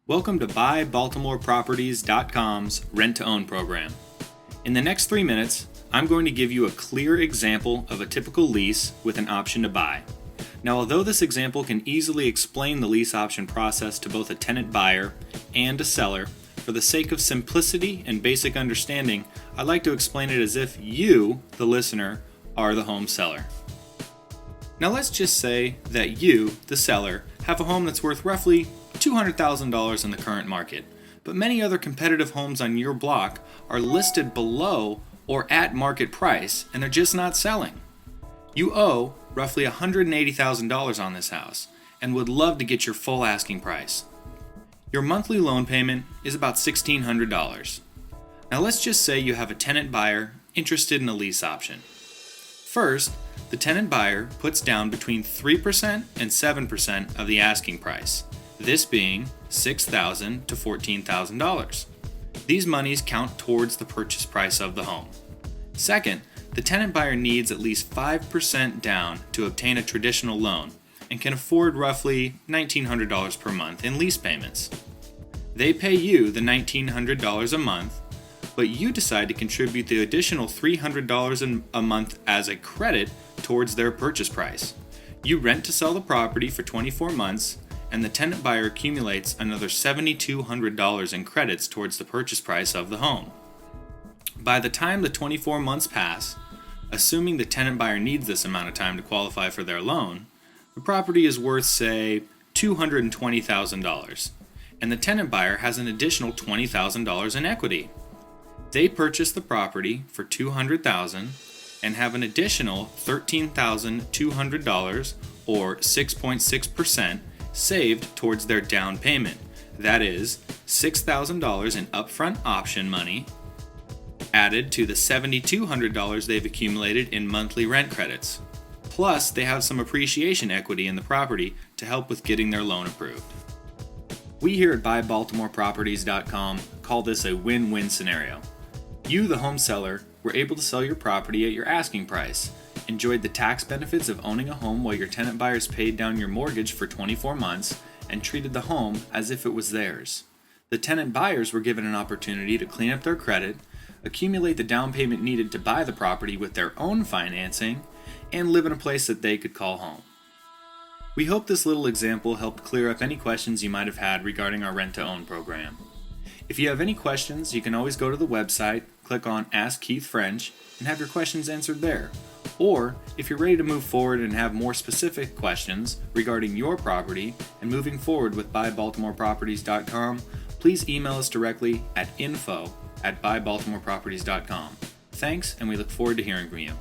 Welcome to BuyBaltimoreProperties.com's rent-to-own program. In the next 3 minutes, I'm going to give you a clear example of a typical lease with an option to buy. Now, although this example can easily explain the lease option process to both a tenant buyer and a seller, for the sake of simplicity and basic understanding, I'd like to explain it as if you, the listener, are the home seller. Now let's just say that you, the seller, have a home that's worth roughly $200,000 in the current market, but many other competitive homes on your block are listed below or at market price and they're just not selling. You owe roughly $180,000 on this house and would love to get your full asking price. Your monthly loan payment is about $1,600. Now let's just say you have a tenant buyer interested in a lease option. First, the tenant buyer puts down between 3% and 7% of the asking price, this being $6,000 to $14,000. These monies count towards the purchase price of the home. Second, the tenant buyer needs at least 5% down to obtain a traditional loan and can afford roughly $1,900 per month in lease payments. They pay you the $1,900 a month, but you decide to contribute the additional $300 a month as a credit towards their purchase price. You rent to sell the property for 24 months, and the tenant buyer accumulates another $7,200 in credits towards the purchase price of the home. By the time the 24 months pass, assuming the tenant buyer needs this amount of time to qualify for their loan, the property is worth, say, $220,000, and the tenant buyer has an additional $20,000 in equity. They purchase the property for $200,000 and have an additional $13,200 or 6.6% saved towards their down payment. That is $6,000 in upfront option money added to the $7,200 they've accumulated in monthly rent credits. Plus, they have some appreciation equity in the property to help with getting their loan approved. We here at BuyBaltimoreProperties.com call this a win-win scenario. You, the home seller, were able to sell your property at your asking price, enjoyed the tax benefits of owning a home while your tenant buyers paid down your mortgage for 24 months, and treated the home as if it was theirs. The tenant buyers were given an opportunity to clean up their credit, accumulate the down payment needed to buy the property with their own financing, and live in a place that they could call home. We hope this little example helped clear up any questions you might have had regarding our rent-to-own program. If you have any questions, you can always go to the website, click on Ask Keith French, and have your questions answered there. Or, if you're ready to move forward and have more specific questions regarding your property and moving forward with BuyBaltimoreProperties.com, please email us directly at info@BuyBaltimoreProperties.com. Thanks, and we look forward to hearing from you.